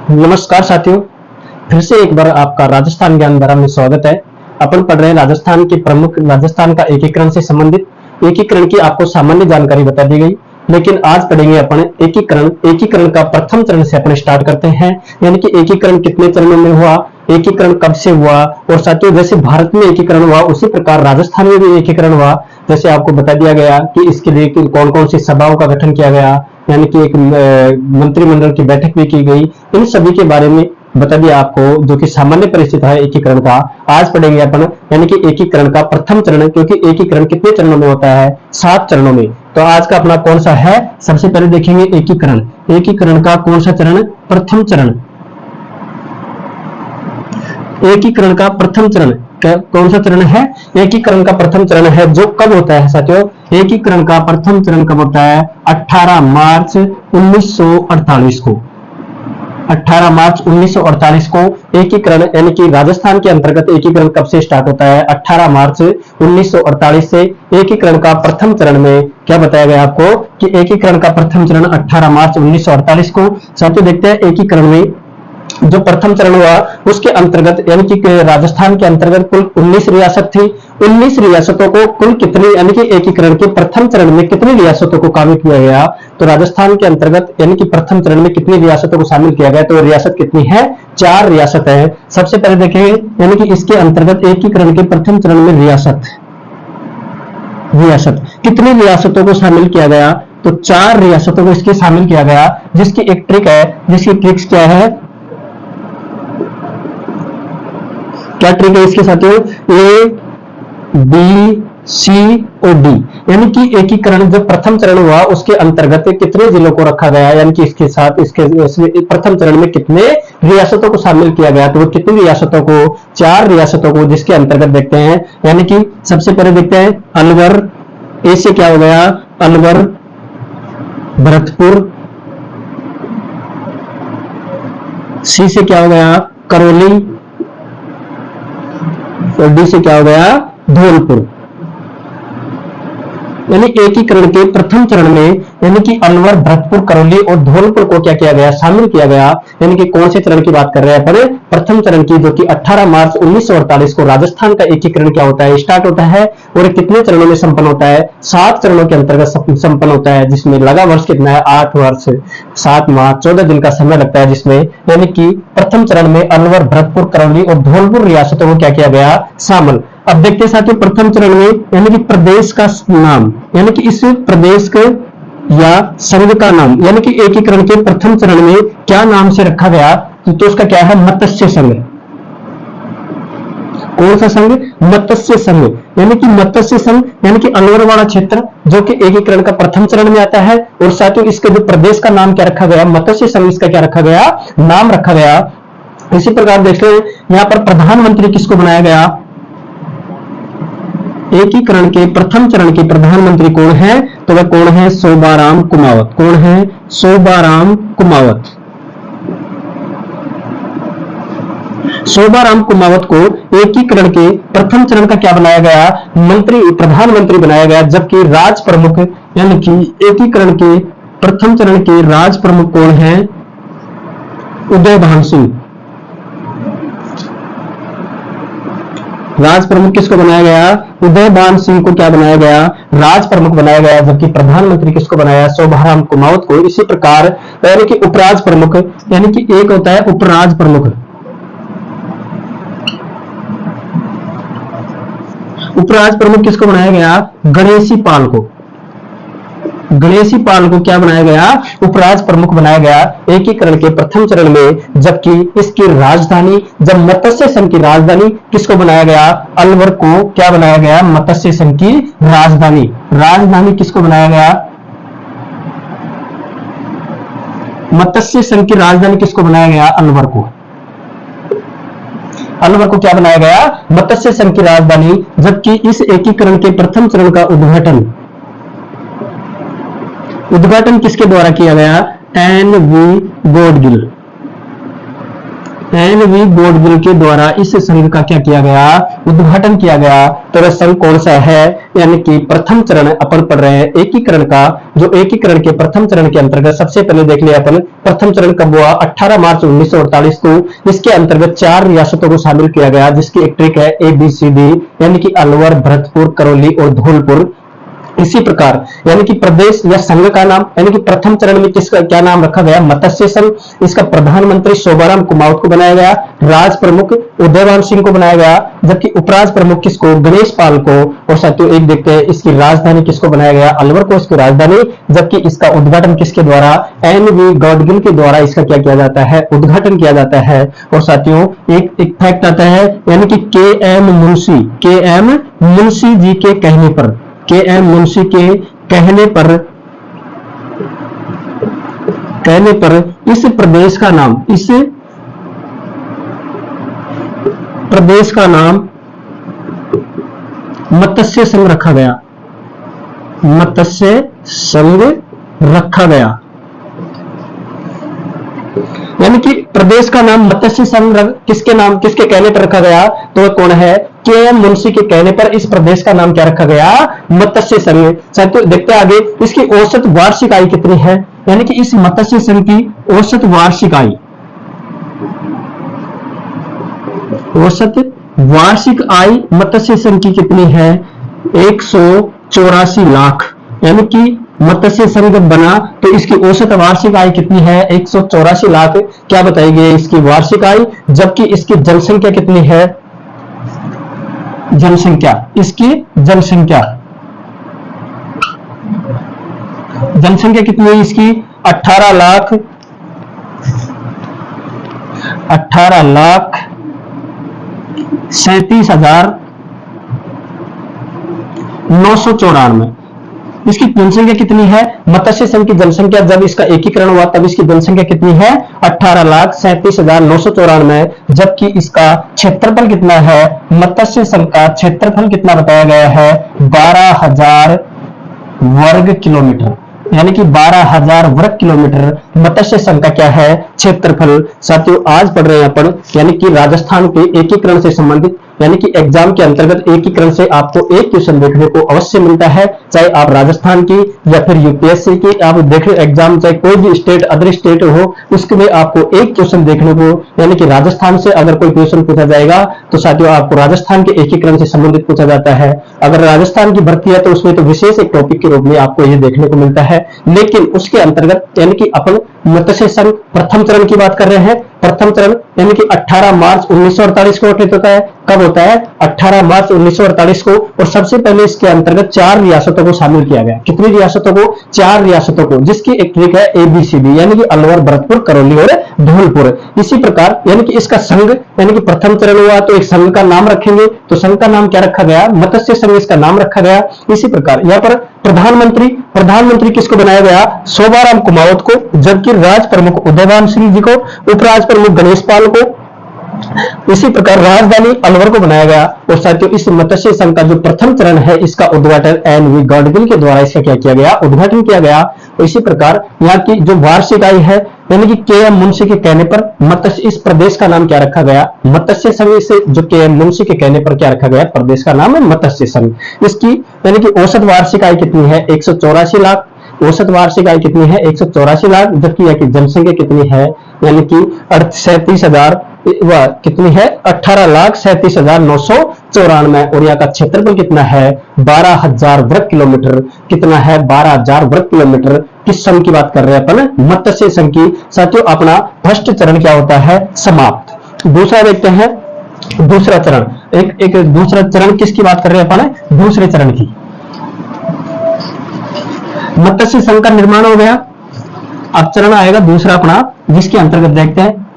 नमस्कार साथियों, फिर से एक बार आपका राजस्थान ज्ञान भरा में स्वागत है। अपन पढ़ रहे हैं राजस्थान के प्रमुख राजस्थान का एकीकरण से संबंधित एकीकरण की आपको सामान्य जानकारी बता दी गई। लेकिन आज पढ़ेंगे अपन एकीकरण का प्रथम चरण से अपन स्टार्ट करते हैं। यानी कि एकीकरण कितने चरणों में हुआ, एकीकरण कब से हुआ, और साथियों जैसे भारत में एकीकरण हुआ उसी प्रकार राजस्थान में भी एकीकरण हुआ। जैसे आपको बता दिया गया कि इसके लिए कौन कौन सी सभाओं का गठन किया गया, यानी कि एक मंत्रिमंडल की बैठक भी की गई। इन सभी के बारे में बता दिया आपको, जो कि सामान्य परिस्थिति है एकीकरण का। आज पढ़ेंगे अपन यानी कि एकीकरण का प्रथम चरण, क्योंकि एकीकरण कितने चरणों में होता है, 7 चरणों में। तो आज का अपना कौन सा है, सबसे पहले देखेंगे एकीकरण का कौन सा चरण, प्रथम चरण। एकीकरण का प्रथम चरण कौन सा चरण है, एकीकरण का प्रथम चरण है जो कब होता है साथियों, एकीकरण का प्रथम चरण कब होता है, 18 मार्च 1948 को। 18 मार्च 1948 को एकीकरण यानी कि राजस्थान के अंतर्गत एकीकरण कब से स्टार्ट होता है, 18 मार्च 1948 से। एकीकरण का प्रथम चरण में क्या बताया गया आपको कि एकीकरण का प्रथम चरण 18 मार्च 1948 को। साथियों देखते हैं एकीकरण में जो प्रथम चरण हुआ उसके अंतर्गत यानी कि राजस्थान के अंतर्गत कुल 19 रियासत थी। 19 रियासतों को कुल कितनी यानी कि एकीकरण के प्रथम चरण में कितनी रियासतों को शामिल किया गया, तो राजस्थान के अंतर्गत यानी कि प्रथम चरण में कितनी रियासतों को शामिल किया गया, तो रियासत कितनी है, 4 रियासत है। सबसे पहले देखेंगे यानी कि इसके अंतर्गत एकीकरण के प्रथम चरण में रियासत कितनी रियासतों को शामिल किया गया, तो 4 रियासतों को इसके शामिल किया गया। जिसकी एक ट्रिक है, जिसकी ट्रिक्स क्या है, क्या ट्रिक है इसके साथियों, ए बी सी और डी। यानी कि एकीकरण जो प्रथम चरण हुआ उसके अंतर्गत कितने जिलों को रखा गया, यानी कि इसके साथ इसके प्रथम चरण में कितने रियासतों को शामिल किया गया, तो वो कितनी रियासतों को, 4 रियासतों को, जिसके अंतर्गत देखते हैं। यानी कि सबसे पहले देखते हैं अलवर, ए से क्या हो गया, अलवर, भरतपुर, सी से क्या हो गया, करौली, और डी से क्या हो गया, धौलपुर। यानी एकीकरण के प्रथम चरण में यानी कि अलवर, भरतपुर, करौली और धौलपुर को क्या किया गया, शामिल किया गया। यानी कि कौन से चरण की बात कर रहे हैं अपन, प्रथम चरण की, जो कि 18 मार्च 1948 को राजस्थान का एकीकरण क्या होता है, स्टार्ट होता है। और कितने चरणों में संपन्न होता है, 7 चरणों के अंतर्गत संपन्न होता है, जिसमें लगा वर्ष कितना है, 8 वर्ष 7 माह 14 दिन का समय लगता है जिसमें। यानी कि प्रथम चरण में अलवर, भरतपुर, करौली और धौलपुर रियासतों को क्या किया गया, शामिल। अब देखते हैं साथियों प्रथम चरण में यानी कि प्रदेश का नाम, यानी कि इस प्रदेश के या संघ का नाम, यानी कि एकीकरण के प्रथम चरण में क्या नाम से रखा गया, तो उसका क्या है, मत्स्य संघ। कौन सा संघ, मत्स्य संघ। यानी कि मत्स्य संघ यानी कि अलवर वाला क्षेत्र जो कि एकीकरण का प्रथम चरण में आता है। और साथियों इसके जो प्रदेश का नाम क्या रखा गया, मत्स्य संघ, इसका क्या रखा गया, नाम रखा गया। इसी प्रकार देखते हैं यहां पर प्रधानमंत्री किसको बनाया गया, एकीकरण के प्रथम चरण के प्रधानमंत्री कौन है, तो वह कौन है, शोभाराम कुमावत। कौन है, शोभाराम कुमावत। शोभाराम कुमावत को एकीकरण के प्रथम चरण का क्या बनाया गया, प्रधानमंत्री बनाया गया। जबकि राज प्रमुख यानी कि एकीकरण के प्रथम चरण के राज प्रमुख कौन है, उदयभान सिंह। राज प्रमुख किसको बनाया गया, उदयभान सिंह को क्या बनाया गया, राज प्रमुख बनाया गया। जबकि प्रधानमंत्री किसको बनाया, शोभाराम कुमावत को। इसी प्रकार यानी कि उपराज प्रमुख, यानी कि एक होता है उपराज प्रमुख। उपराज प्रमुख किसको बनाया गया, गणेशी पाल को। गणेशी पाल को क्या बनाया गया, उपराज प्रमुख बनाया गया एकीकरण के प्रथम चरण में। जबकि इसकी राजधानी, जब मत्स्य संघ की राजधानी किसको बनाया गया, अलवर को क्या बनाया गया, मत्स्य संघ की राजधानी। राजधानी किसको बनाया गया, मत्स्य संघ की राजधानी किसको बनाया गया, अलवर को। अलवर को क्या बनाया गया, मत्स्य संघ की राजधानी। जबकि इस एकीकरण के प्रथम चरण का उद्घाटन किसके द्वारा किया गया, N V Gadgil. N V Gadgil के द्वारा इस संघ का क्या किया गया, उद्घाटन किया गया। तो वह संघ कौन सा है, यानी कि प्रथम चरण अपन पढ़ रहे हैं एकीकरण का। जो एकीकरण के प्रथम चरण के अंतर्गत सबसे पहले देख लिया अपन, प्रथम चरण कब हुआ, 18 मार्च 1948 को। इसके अंतर्गत 4 रियासतों को शामिल किया गया, जिसकी एक ट्रिक है ABCD, यानी कि अलवर, भरतपुर, करौली और धौलपुर। इसी प्रकार यानी कि प्रदेश या संघ का नाम, यानी कि प्रथम चरण में किसका क्या नाम रखा गया, मत्स्य संघ। इसका प्रधानमंत्री शोभाराम कुमावत को बनाया गया, राज प्रमुख उदयवान सिंह को बनाया गया, जबकि उपराज प्रमुख किसको, गणेश पाल को। और साथियों एक देखते हैं इसकी राजधानी किसको बनाया गया, अलवर को इसकी राजधानी, जबकि इसका उद्घाटन किसके द्वारा, एनवी गॉडगिल के द्वारा इसका क्या किया जाता है, उद्घाटन किया जाता है। और साथियों एक फैक्ट आता है, यानी कि KM मुंशी जी के कहने पर, KM मुंशी के कहने पर इस प्रदेश का नाम मत्स्य संघ रखा गया, मत्स्य संघ रखा गया। यानी कि प्रदेश का नाम मत्स्य संघ किसके कहने पर रखा गया, तो वह कौन है, KM मुंशी के कहने पर इस प्रदेश का नाम क्या रखा गया, मत्स्य संघ। साथियों देखते हैं आगे, इसकी औसत वार्षिक आय कितनी है, यानी कि इस मत्स्य संघ की औसत वार्षिक आय, मत्स्य संघ की कितनी है, 184 लाख। यानी कि मत्स्य संघ बना तो इसकी औसत वार्षिक आय कितनी है, 184 लाख। क्या बताई गई इसकी वार्षिक आय, जबकि इसकी जनसंख्या कितनी है, इसकी जनसंख्या कितनी है इसकी, 18 लाख 37,994। इसकी जनसंख्या कितनी है, मत्स्य संघ की जनसंख्या जब इसका एकीकरण हुआ तब इसकी जनसंख्या कितनी है, 18,37,994, जबकि इसका क्षेत्रफल कितना है, मत्स्य संघ का क्षेत्रफल कितना बताया गया है, 12,000 वर्ग किलोमीटर। यानी कि 12,000 वर्ग किलोमीटर मत्स्य संघ का क्या है, क्षेत्रफल। साथियों आज पढ़ रहे हैं अपन, यानी कि राजस्थान के एकीकरण से संबंधित, यानी कि एग्जाम के अंतर्गत एकीकरण से आपको एक क्वेश्चन देखने को अवश्य मिलता है, चाहे आप राजस्थान की या फिर UPSC की आप देख रहे एग्जाम, चाहे कोई भी स्टेट अदर स्टेट हो, उसमें आपको एक क्वेश्चन देखने को, यानी कि राजस्थान से अगर कोई क्वेश्चन पूछा जाएगा तो साथियों आपको राजस्थान के एकीकरण से संबंधित पूछा जाता है। अगर राजस्थान की भर्ती है तो उसमें तो विशेष एक टॉपिक के रूप में आपको ये देखने को मिलता है। लेकिन उसके अंतर्गत यानी कि अपन मत्स्य संघ प्रथम चरण की बात कर रहे हैं। प्रथम चरण यानी कि 18 मार्च 1948 को गठित होता है। कब होता है, 18 मार्च 1948 को। और सबसे पहले इसके अंतर्गत 4 रियासतों को शामिल किया गया। कितनी रियासतों को, 4 रियासतों को, जिसकी एक ट्रिक है ABCD, यानी कि अलवर, भरतपुर, करौली और धौलपुर। इसी प्रकार यानी कि इसका संघ यानी कि प्रथम चरण हुआ तो एक संघ का नाम रखेंगे, तो संघ का नाम क्या रखा गया, मत्स्य संघ इसका नाम रखा गया। इसी प्रकार यहाँ पर प्रधानमंत्री किसको बनाया गया, शोभाराम कुमावत को, जबकि राज प्रमुख उदयवान सिंह जी को, उपराज प्रमुख गणेश पाल को। इसी प्रकार राजधानी अलवर को बनाया गया। और साथियों इस मत्स्य संघ का जो प्रथम चरण है इसका उद्घाटन एनवी गॉडगिल के द्वारा इसका क्या किया गया, उद्घाटन किया गया। और इसी प्रकार यहाँ की जो वार्षिक आय है यानी कि KM मुंशी के कहने पर मत्स्य, इस प्रदेश का नाम क्या रखा गया, मत्स्य संघ। से जो KM मुंशी के कहने पर क्या रखा गया, प्रदेश का नाम है मत्स्य संघ। इसकी यानी कि औसत वार्षिक आय कितनी है, 184 लाख। औसत वार्षिक आय कितनी है, 184 लाख। जबकि यहाँ की जनसंख्या कितनी है, यानी कि 37,000 कितनी है, 18,37,994। और यहाँ का क्षेत्रफल कितना है, 12,000 वर्ग किलोमीटर। कितना है, 12,000 वर्ग किलोमीटर। किस संघ की बात कर रहे हैं अपन, मत्स्य संघ की। साथियों अपना फर्स्ट चरण क्या होता है, समाप्त। दूसरा देखते हैं, दूसरा चरण। एक दूसरा चरण किसकी बात कर रहे हैं अपन, दूसरे चरण की। मत्स्य संघ का निर्माण हो गया। अब चरण आएगा दूसरा अपना, जिसके अंतर्गत देखते हैं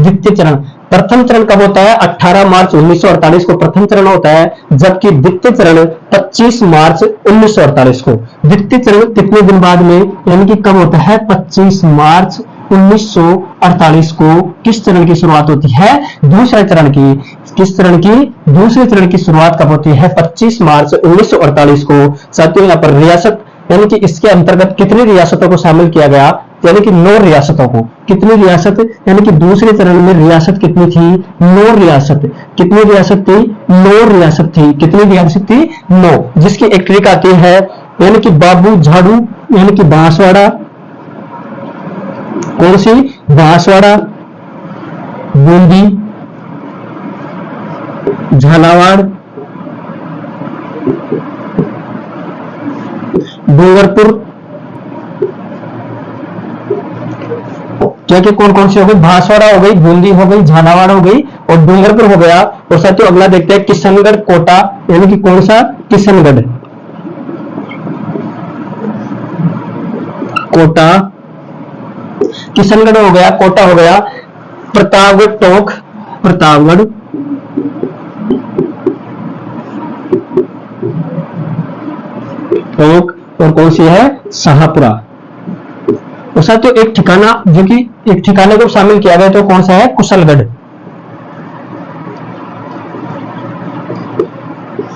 द्वितीय चरण। प्रथम चरण कब होता है, 18 मार्च 1948 को प्रथम चरण होता है, जबकि द्वितीय चरण 25 मार्च 1948 को। द्वितीय चरण कितने दिन बाद में, यानी कि कब होता है, 25 मार्च 1948 को किस चरण की शुरुआत होती है, दूसरे चरण की। किस चरण की? दूसरे चरण की शुरुआत कब होती है? 25 मार्च 1948 को। साथियों यहाँ पर रियासत यानी कि इसके अंतर्गत कितनी रियासतों को शामिल किया गया? यानी कि 9 रियासतों को। कितनी रियासत? यानी कि दूसरे चरण में रियासत कितनी थी? 9 रियासत। कितनी रियासत थी? 9 रियासत थी। कितनी रियासत थी? 9। जिसकी एक ट्रिक आती है, यानी कि बाबू झाड़ू यानी कि बांसवाड़ा, कौन सी? बांसवाड़ा, बूंदी, झालावाड़, डूंगरपुर, क्या कौन कौन सी हो गई? बांसवाड़ा हो गई, बूंदी हो गई, झालावाड़ हो गई और डूंगरपुर हो गया। और साथियों अगला देखते हैं किशनगढ़ कोटा, यानी कि कौन सा? किशनगढ़, कोटा, किशनगढ़ हो गया, कोटा हो गया, प्रतापगढ़ टोंक, प्रतापगढ़, टोंक और कौन सी है? शाहपुरा। और साथियों एक ठिकाना जो कि एक ठिकाने को शामिल किया गया तो कौन सा है? कुशलगढ़।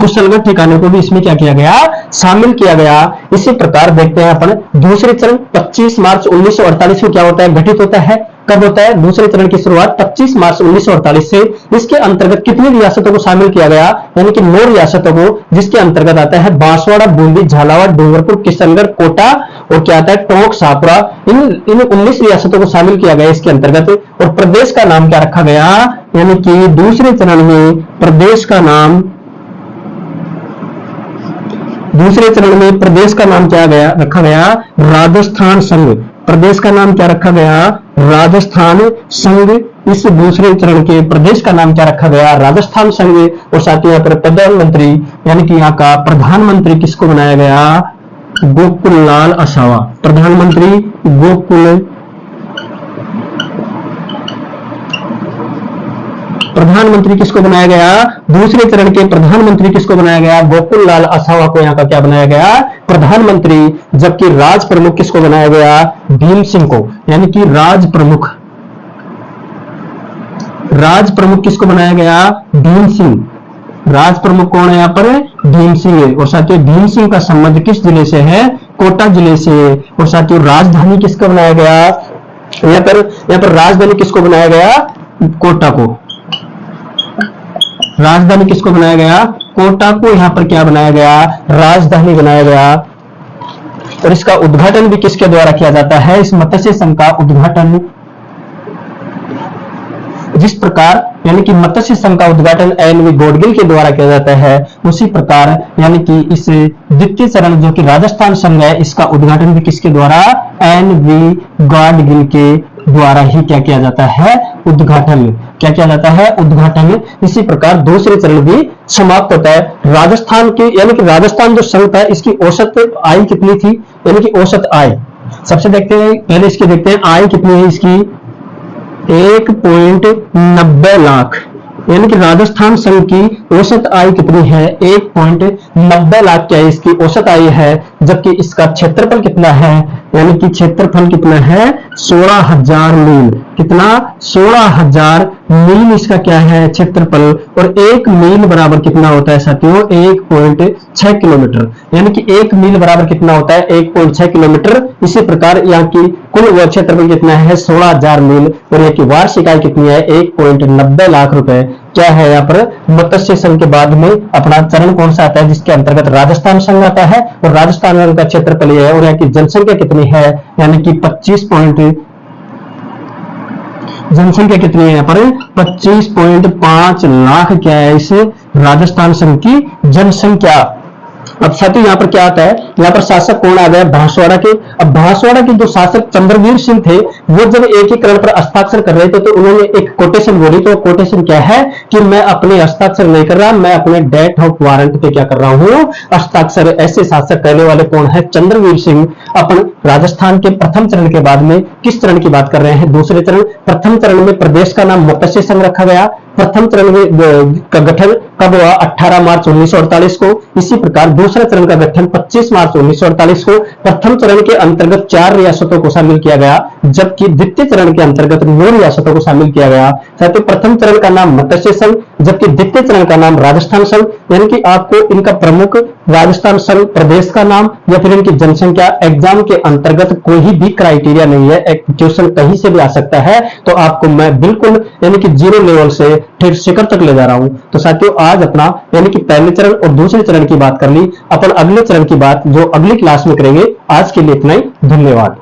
कुशलगढ़ ठिकाने को भी इसमें क्या किया गया? शामिल किया गया। इसी प्रकार देखते हैं अपन दूसरे चरण 25 मार्च 1948 को क्या होता है? घटित होता है। कब होता है? दूसरे चरण की शुरुआत 25 मार्च 1948 से। इसके अंतर्गत कितनी रियासतों को शामिल किया गया? यानी कि 9 रियासतों को, जिसके अंतर्गत आता है बांसवाड़ा, बूंदी, झालावाड़, डूंगरपुर, किशनगढ़, कोटा और क्या आता है? टोंक, शाहपुरा। इन 19 रियासतों को शामिल किया गया इसके अंतर्गत। और प्रदेश का नाम क्या रखा गया? यानी कि दूसरे चरण में प्रदेश का नाम, दूसरे चरण में प्रदेश का नाम क्या गया? रखा गया राजस्थान संघ। प्रदेश का नाम क्या रखा गया? राजस्थान संघ। इस दूसरे चरण के प्रदेश का नाम क्या रखा गया? राजस्थान संघ। और साथ ही यहाँ पर प्रधानमंत्री यानी कि यहाँ का प्रधानमंत्री किसको बनाया गया? गोकुललाल असावा। प्रधानमंत्री गोकुल, प्रधानमंत्री किसको बनाया गया? दूसरे चरण के प्रधानमंत्री किसको बनाया गया? गोकुललाल असावा को यहाँ का क्या बनाया गया? प्रधानमंत्री। जबकि राज प्रमुख किसको बनाया गया? भीम सिंह को। यानी कि राज प्रमुख, राज प्रमुख किसको बनाया गया? भीम सिंह। राज प्रमुख कौन है यहाँ पर? भीम सिंह है। और साथियों भीम सिंह का संबंध किस जिले से है? कोटा जिले से। और साथियों राजधानी किसको बनाया गया? यहाँ पर राजधानी किसको बनाया गया? कोटा को। राजधानी किसको बनाया गया? कोटा को यहाँ पर क्या बनाया गया? राजधानी बनाया गया। और इसका उद्घाटन भी किसके द्वारा किया जाता है? इस मत्स्य संघ का उद्घाटन, जिस प्रकार यानी कि मत्स्य संघ का उद्घाटन एन वी गॉडगिल के द्वारा किया जाता है, उसी प्रकार यानी कि इस द्वितीय चरण जो कि राजस्थान संघ है, इसका उद्घाटन भी किसके द्वारा? एन वी गॉडगिल के द्वारा ही क्या किया जाता है? उद्घाटन। क्या किया जाता है? उद्घाटन। इसी प्रकार दूसरे चरण भी समाप्त होता है। राजस्थान के यानी कि राजस्थान जो संघ था, इसकी औसत आय कितनी थी? यानी कि औसत आय सबसे देखते हैं, पहले इसकी देखते हैं आय कितनी है इसकी? 1.90 लाख। यानी कि राजस्थान संघ की औसत आय कितनी है? 1.90 लाख क्या है इसकी औसत आय है। जबकि इसका क्षेत्रफल कितना है? यानी कि क्षेत्रफल कितना है? 16,000 मील। कितना? 16,000 मील इसका क्या है? क्षेत्रफल। और 1 मील बराबर कितना होता है साथियों? 1.6 किलोमीटर। यानी कि 1 मील बराबर कितना होता है? 1.6 किलोमीटर। इसी प्रकार यहाँ की कुल क्षेत्रफल कितना है? 16,000 मील। और यहाँ की वार्षिक आय कितनी है? 1.90 लाख रुपए। क्या है यहाँ पर? मत्स्य संघ के बाद में अपना चरण कौन सा आता है जिसके अंतर्गत राजस्थान संघ आता है? और राजस्थान संघ का क्षेत्रफल यह है। और यहाँ की जनसंख्या कितनी है? यानी कि 25 जनसंख्या कितनी है यहाँ पर? 25.5 लाख क्या है इस राजस्थान संघ की जनसंख्या। अब साथियों यहाँ पर क्या आता है? यहाँ पर शासक कौन आ गया? बांसवाड़ा के। अब बांसवाड़ा के जो शासक चंद्रवीर सिंह थे, वो जब एकीकरण पर हस्ताक्षर कर रहे थे तो उन्होंने एक कोटेशन बोली। तो कोटेशन क्या है कि मैं अपने हस्ताक्षर नहीं कर रहा, मैं अपने डेट ऑफ वारंट पे क्या कर रहा हूं? हस्ताक्षर। ऐसे शासक कहने वाले कौन है? चंद्रवीर सिंह। अपन राजस्थान के प्रथम चरण के बाद में किस चरण की बात कर रहे हैं? दूसरे चरण। प्रथम चरण में प्रदेश का नाम मत्स्य संघ रखा गया। प्रथम चरण का गठन कब हुआ? 18 मार्च 1948 को। इसी प्रकार दूसरा चरण का गठन 25 मार्च 1948 को। प्रथम चरण के अंतर्गत 4 रियासतों को शामिल किया गया, जबकि द्वितीय चरण के अंतर्गत 9 रियासतों को शामिल किया गया। साथ ही प्रथम चरण का नाम मत्स्य संघ, जबकि द्वितीय चरण का नाम राजस्थान संघ, यानी कि आपको इनका प्रमुख राजस्थान संघ प्रदेश का नाम या फिर इनकी जनसंख्या, एग्जाम के अंतर्गत कोई भी क्राइटेरिया नहीं है, एक क्वेश्चन कहीं से भी आ सकता है। तो आपको मैं बिल्कुल यानी कि जीरो लेवल से फिर शिखर तक ले जा रहा हूं। तो साथियों आज अपना यानी कि पहले चरण और दूसरे चरण की बात कर ली, अपन अगले चरण की बात जो अगली क्लास में करेंगे। आज के लिए इतना ही, धन्यवाद।